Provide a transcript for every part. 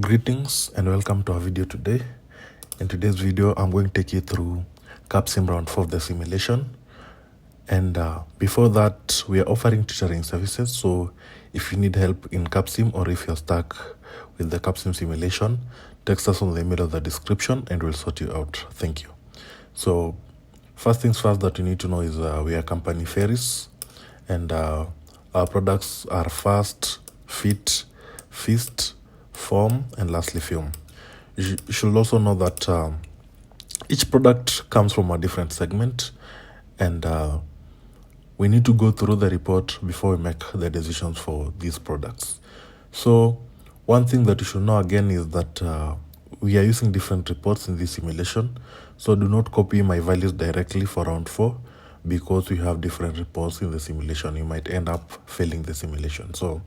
Greetings and welcome to our video today. In today's video, I'm going to take you through Capsim round 4 of the simulation. And before that, we are offering tutoring services. So if you need help in Capsim or if you're stuck with the Capsim simulation, text us on the email of the description and we'll sort you out. Thank you. So first things first that you need to know is we are company Ferris, and our products are Fast, Fit, Feast, Form, and lastly Film. You should also know that each product comes from a different segment, and we need to go through the report before we make the decisions for these products. So one thing that you should know again is that we are using different reports in this simulation. So do not copy my values directly for round 4 because we have different reports in the simulation. You might end up failing the simulation. So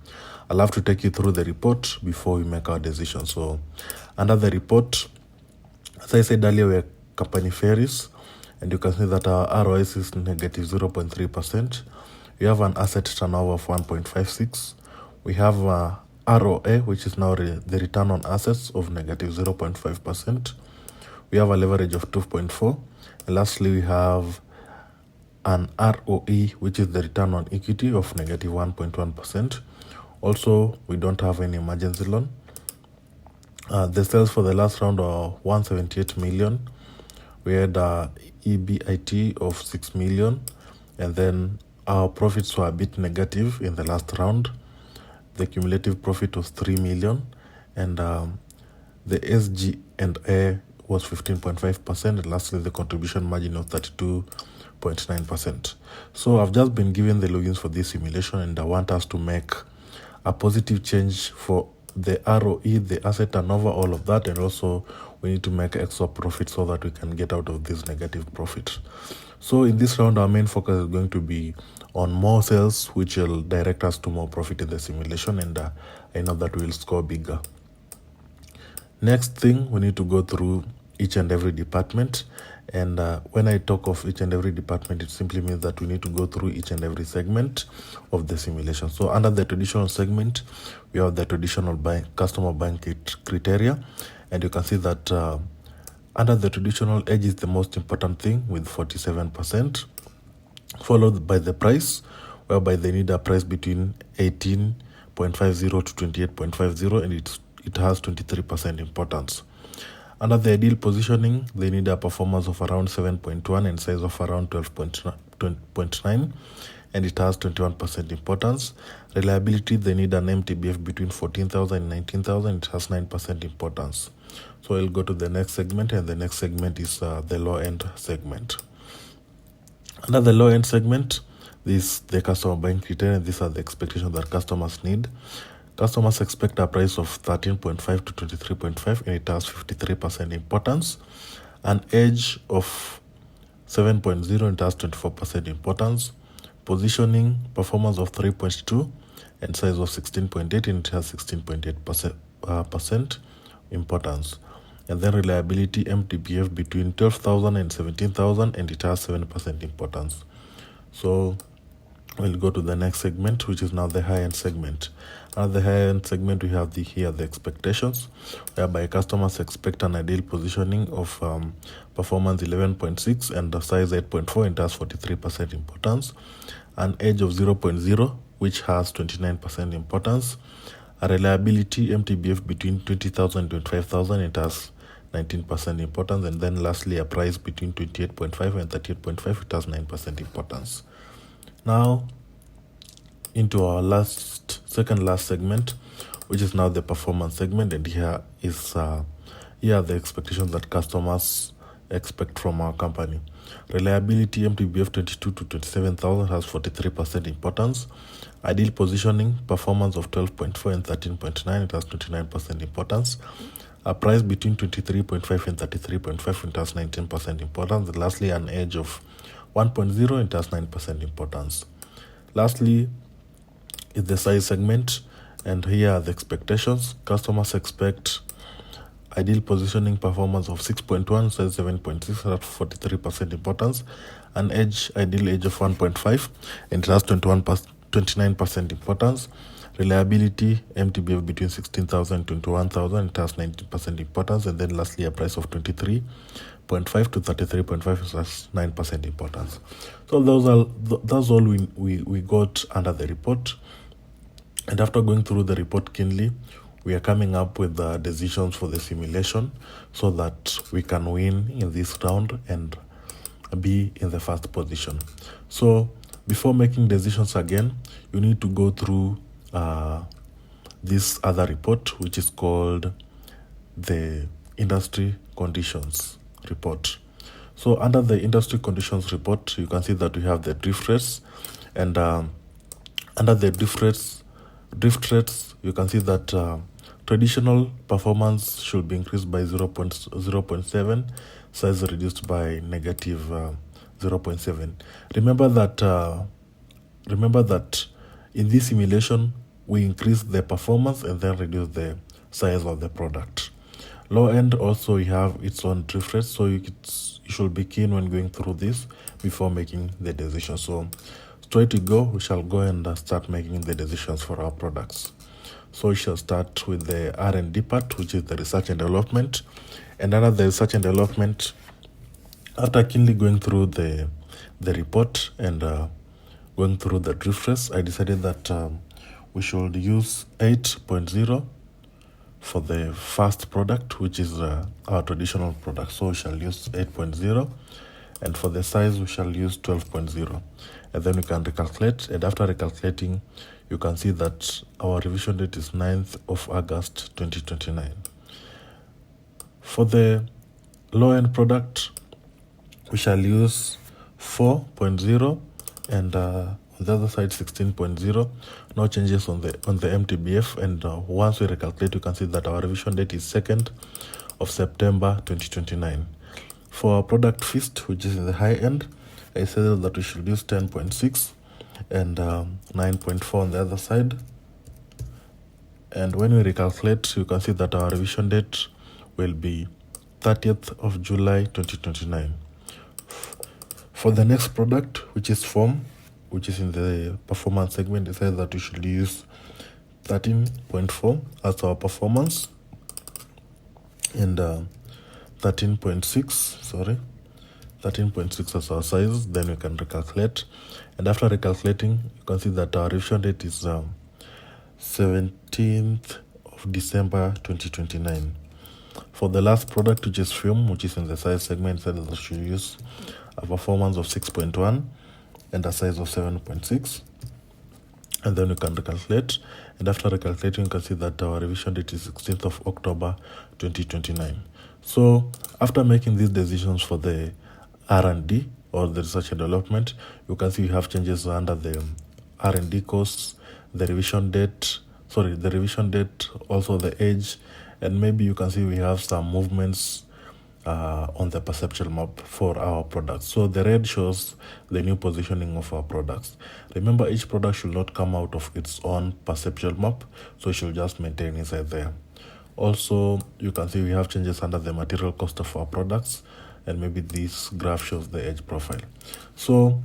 I'll have to take you through the report before we make our decision. So under the report, as I said earlier, we're company Ferris, and you can see that our ROS is negative 0.3%. We have an asset turnover of 1.56. We have ROA, which is now the return on assets of negative 0.5%. We have a leverage of 2.4. And lastly, we have an ROE, which is the return on equity of negative 1.1%. Also, we don't have any emergency loan. The sales for the last round are 178 million. We had a EBIT of 6 million, and then our profits were a bit negative in the last round. The cumulative profit was 3 million, and the SG&A was 15.5%, and lastly the contribution margin of 32.9%. So I've just been given the logins for this simulation, and I want us to make a positive change for the ROE, the asset turnover, all of that, and also we need to make extra profit so that we can get out of this negative profit. So in this round, our main focus is going to be on more sales, which will direct us to more profit in the simulation, and I know that we'll score bigger. Next thing, we need to go through each and every department, and when I talk of each and every department, it simply means that we need to go through each and every segment of the simulation. So under the traditional segment, we have the traditional customer buying criteria, and you can see that under the traditional, age is the most important thing with 47%, followed by the price, whereby they need a price between 18.50 to 28.50, and it has 23% importance. Under the ideal positioning, they need a performance of around 7.1 and size of around 12.9, and it has 21% importance. Reliability, they need an MTBF between 14,000 and 19,000, it has 9% importance. So I'll go to the next segment, and the next segment is the low-end segment. Under the low-end segment, this is the customer buying criteria, and these are the expectations that customers need. Customers expect a price of 13.5 to 23.5, and it has 53% importance. An age of 7.0, and it has 24% importance. Positioning, performance of 3.2, and size of 16.8, and it has 16.8% importance. And then reliability, MTBF between 12,000 and 17,000, and it has 7% importance. So we'll go to the next segment, which is now the high-end segment. At the high-end segment, we have here the expectations, whereby customers expect an ideal positioning of performance 11.6 and the size 8.4, and has 43% importance. An age of 0.0, which has 29% importance. A reliability, MTBF between 20,000 and 25,000, it has 19% importance. And then lastly, a price between 28.5 and 38.5, it has 9% importance. Now into our second last segment, which is now the performance segment, and here are the expectations that customers expect from our company. Reliability, MTBF 22 to 27,000, has 43% importance. Ideal positioning, performance of 12.4 and 13.9, it has 29% importance. A price between 23.5 and 33.5, it has 19% importance. And lastly, an age of 1.0, it has 9% importance. Lastly is the size segment, and here are the expectations. Customers expect ideal positioning, performance of 6.1, size 7.6, at 43% importance. An ideal age of 1.5, and it has 29% importance. Reliability, MTBF between 16,000 and 21,000, it has 19% importance. And then lastly, a price of 23.5 to 33.5 has 9% importance. So that's all we got under the report. And after going through the report keenly, we are coming up with the decisions for the simulation so that we can win in this round and be in the first position. So before making decisions again, you need to go through this other report, which is called the industry conditions report. So under the industry conditions report, you can see that we have the drift rates, and under the drift rates, you can see that traditional performance should be increased by 0.7, size reduced by negative 0.7. Remember that in this simulation, we increase the performance and then reduce the size of the product. Low end also you have its own drift rate, so you should be keen when going through this before making the decision. So straight to go, we shall go and start making the decisions for our products. So we shall start with the R&D part, which is the research and development. And under the research and development, after keenly going through the report and going through the drift rates, I decided that we should use 8.0 for the first product, which is our traditional product. So we shall use 8.0, and for the size we shall use 12.0, and then we can recalculate. And after recalculating, you can see that our revision date is 9th of August 2029. For the low end product, we shall use 4.0, and on the other side 16.0. No changes on the MTBF, and once we recalculate, you can see that our revision date is 2nd of September 2029. For our product feast, which is in the high end, I said that we should use 10.6 and 9.4 on the other side. And when we recalculate, you can see that our revision date will be 30th of July 2029. For the next product, which is foam, which is in the performance segment, it says that we should use 13.4 as our performance and 13.6 as our size. Then we can recalculate, and after recalculating, you can see that our revision date is 17th of December 2029. For the last product, which is film, which is in the size segment, it says that we should use a performance of 6.1 and a size of 7.6, and then we can recalculate. And after recalculating, you can see that our revision date is 16th of October 2029. So after making these decisions for the R&D or the research and development, you can see you have changes under the R&D costs, the revision date, also the age, and maybe you can see we have some movements on the perceptual map for our products. So the red shows the new positioning of our products. Remember, each product should not come out of its own perceptual map, so it should just maintain inside there. Also, you can see we have changes under the material cost of our products, and maybe this graph shows the edge profile. So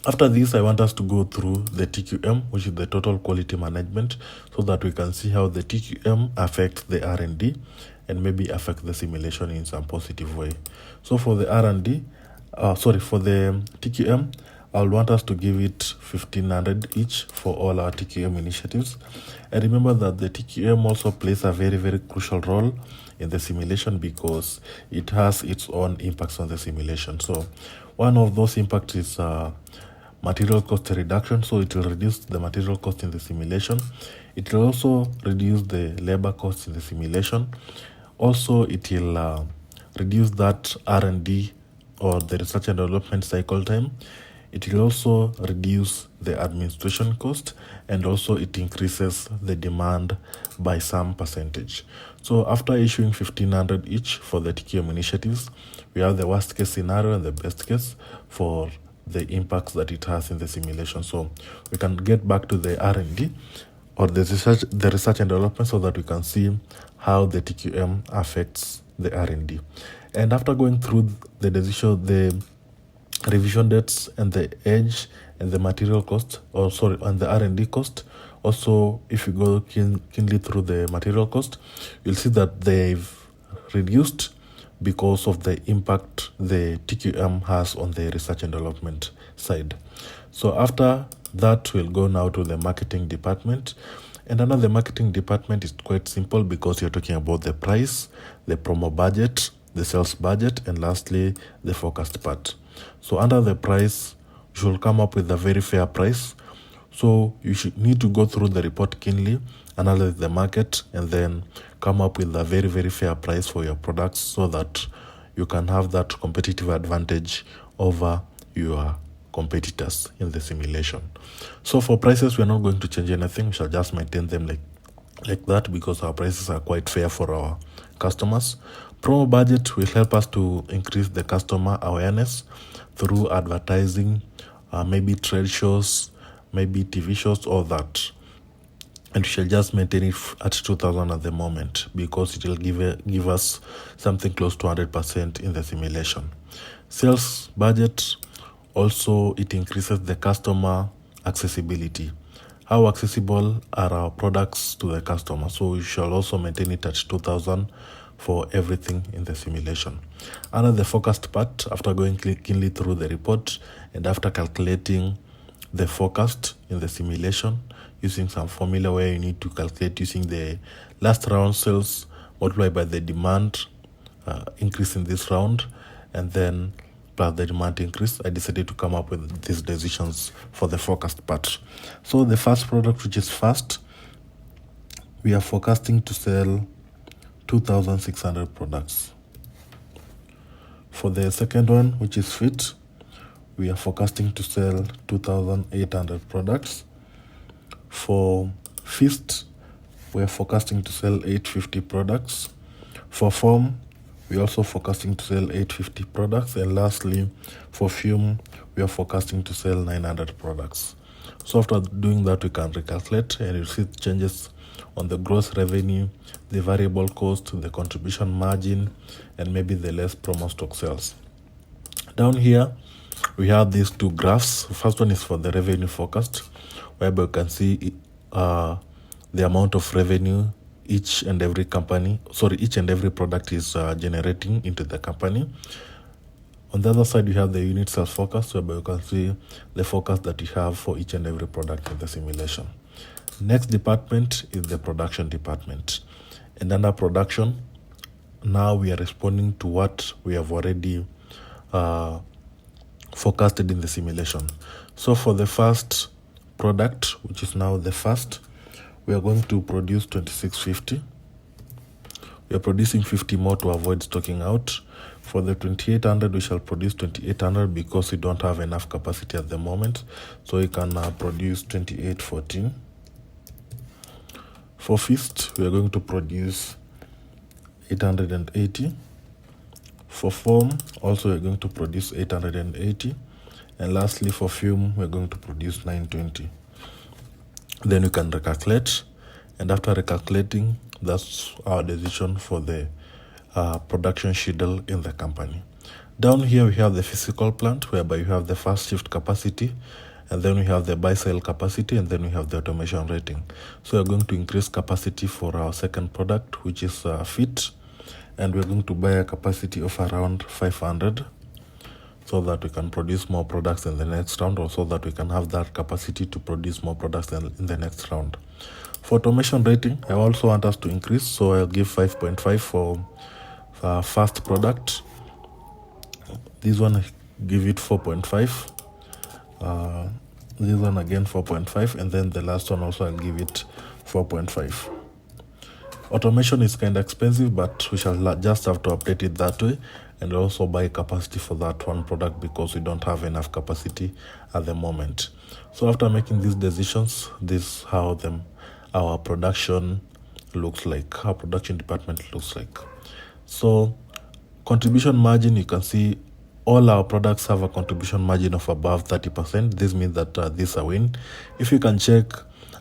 after this, I want us to go through the TQM, which is the total quality management, so that we can see how the TQM affects the R&D and maybe affect the simulation in some positive way. So for the for the TQM, I'll want us to give it 1,500 each for all our TQM initiatives. And remember that the TQM also plays a very, very crucial role in the simulation because it has its own impacts on the simulation. So one of those impacts is material cost reduction, so it will reduce the material cost in the simulation. It will also reduce the labor cost in the simulation. Also, it will reduce that R&D or the research and development cycle time. It will also reduce the administration cost, and also it increases the demand by some percentage. So after issuing 1,500 each for the TQM initiatives, we have the worst case scenario and the best case for the impacts that it has in the simulation. So we can get back to the R&D or the research and development so that we can see how the TQM affects the R&D. And after going through the decision, the revision dates and the edge and the material cost, and the R&D cost, Also, if you go keenly through the material cost, you'll see that they've reduced because of the impact the TQM has on the research and development side. So after that, we'll go now to the marketing department. And under the marketing department is quite simple because you're talking about the price, the promo budget, the sales budget, and lastly, the forecast part. So under the price, you should come up with a very fair price. So you should need to go through the report keenly, analyze the market, and then come up with a very, very fair price for your products so that you can have that competitive advantage over your competitors in the simulation. So for prices, we're not going to change anything. We shall just maintain them like that because our prices are quite fair for our customers. Promo budget will help us to increase the customer awareness through advertising, maybe trade shows, maybe TV shows, all that. And we shall just maintain it at 2,000 at the moment because it will give us something close to 100% in the simulation. Sales budget, also it increases the customer accessibility. How accessible are our products to the customer? So we shall also maintain it at 2,000 for everything in the simulation. Under the forecast part, after going keenly through the report and after calculating the forecast in the simulation using some formula where you need to calculate using the last round sales multiplied by the demand increase in this round and then plus the demand increase, I decided to come up with these decisions for the forecast part. So the first product, which is fast, we are forecasting to sell 2,600 products. For the second one, which is fit, we are forecasting to sell 2,800 products. For Feast, we are forecasting to sell 850 products. For Form, we are also forecasting to sell 850 products. And lastly, for Fume, we are forecasting to sell 900 products. So after doing that, we can recalculate and you see changes on the gross revenue, the variable cost, the contribution margin, and maybe the less promo stock sales. Down here, we have these two graphs. First one is for the revenue forecast, whereby you can see the amount of revenue each and every product is generating into the company. On the other side, you have the unit sales forecast, whereby you can see the forecast that you have for each and every product in the simulation. Next department is the production department. And under production, now we are responding to what we have already forecasted in the simulation. So for the first product, which is now the first, we are going to produce 2650. We are producing 50 more to avoid stocking out. For the 2800, we shall produce 2800 because we don't have enough capacity at the moment. So we can produce 2814. For Feast, we are going to produce 880. For Form, also we are going to produce 880. And lastly, for Fume, we are going to produce 920. Then we can recalculate, and after recalculating, that's our decision for the production schedule in the company. Down here we have the physical plant, whereby you have the first shift capacity, and then we have the buy sell capacity, and then we have the automation rating. So we're going to increase capacity for our second product, which is fit, and we're going to buy a capacity of around 500 so that we can produce more products in the next round, or so that we can have that capacity to produce more products in the next round. For automation rating, I also want us to increase, so I'll give 5.5 for first product. This one, I give it 4.5. This one again 4.5, and then the last one also I'll give it 4.5. Automation is kind of expensive, but we shall just have to update it that way, and also buy capacity for that one product because we don't have enough capacity at the moment. So after making these decisions, this is how our production looks like, our production department looks like. So contribution margin, you can see all our products have a contribution margin of above 30%. This means that this is a win. If you can check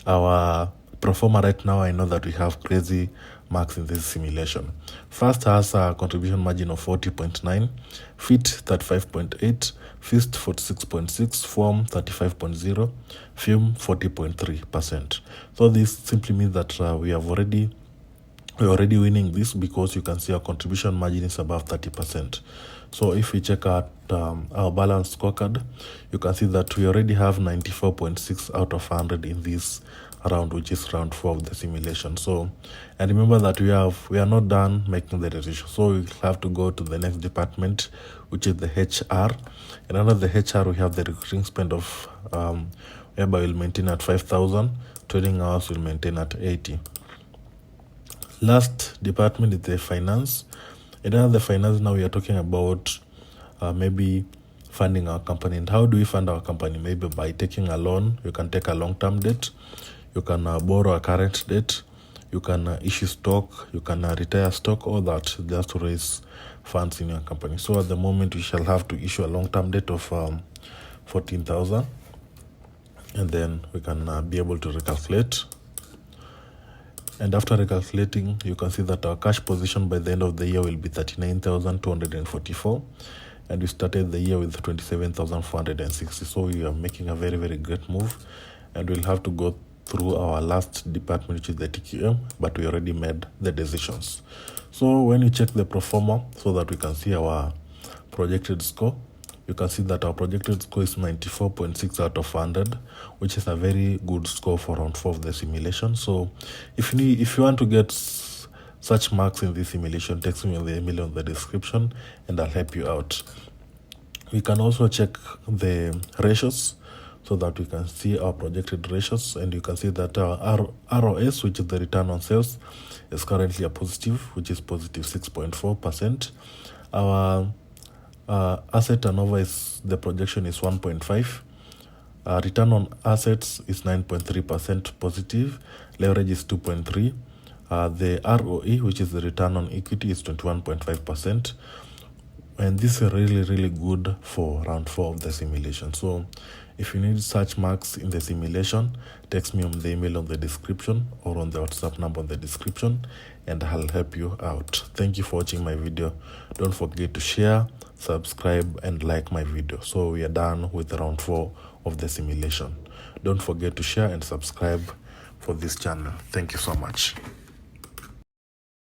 our pro forma right now, I know that we have crazy marks in this simulation. First has a contribution margin of 40.9, fit 35.8, fist 46.6, form 35.0, fume 40.3%. So this simply means that we're already winning this, because you can see our contribution margin is above 30%. So if we check out our balance scorecard, you can see that we already have 94.6 out of 100 in this round, which is round 4 of the simulation. So, and remember that we are not done making the decision, so we have to go to the next department, which is the HR. And under the HR, we have the recruiting spend of whereby we'll maintain at 5,000, trading hours will maintain at 80. Last department is the finance. And under the finance, now we are talking about maybe funding our company. And how do we fund our company? Maybe by taking a loan. You can take a long-term debt. You can borrow a current debt. You can issue stock. You can retire stock. All that just to raise funds in your company. So at the moment, we shall have to issue a long-term debt of 14,000. And then we can be able to recalculate. And after recalculating, you can see that our cash position by the end of the year will be 39,244. And we started the year with 27,460. So we are making a very, very great move. And we'll have to go through our last department, which is the TQM, but we already made the decisions. So when you check the pro forma, so that we can see our projected score, you can see that our projected score is 94.6 out of 100, which is a very good score for round 4 of the simulation. So if you want to get such marks in this simulation, text me on the email on the description and I'll help you out. We can also check the ratios so that we can see our projected ratios, and you can see that our ROS, which is the return on sales, is currently a positive, which is positive 6.4%. Our asset turnover is, the projection is 1.5. Return on assets is 9.3% positive. Leverage is 2.3. The ROE, which is the return on equity, is 21.5%. And this is really, really good for round 4 of the simulation. So if you need such marks in the simulation, text me on the email on the description or on the WhatsApp number on the description, and I'll help you out. Thank you for watching my video. Don't forget to share, subscribe, and like my video. So we are done with round 4 of the simulation. Don't forget to share and subscribe for this channel. Thank you so much.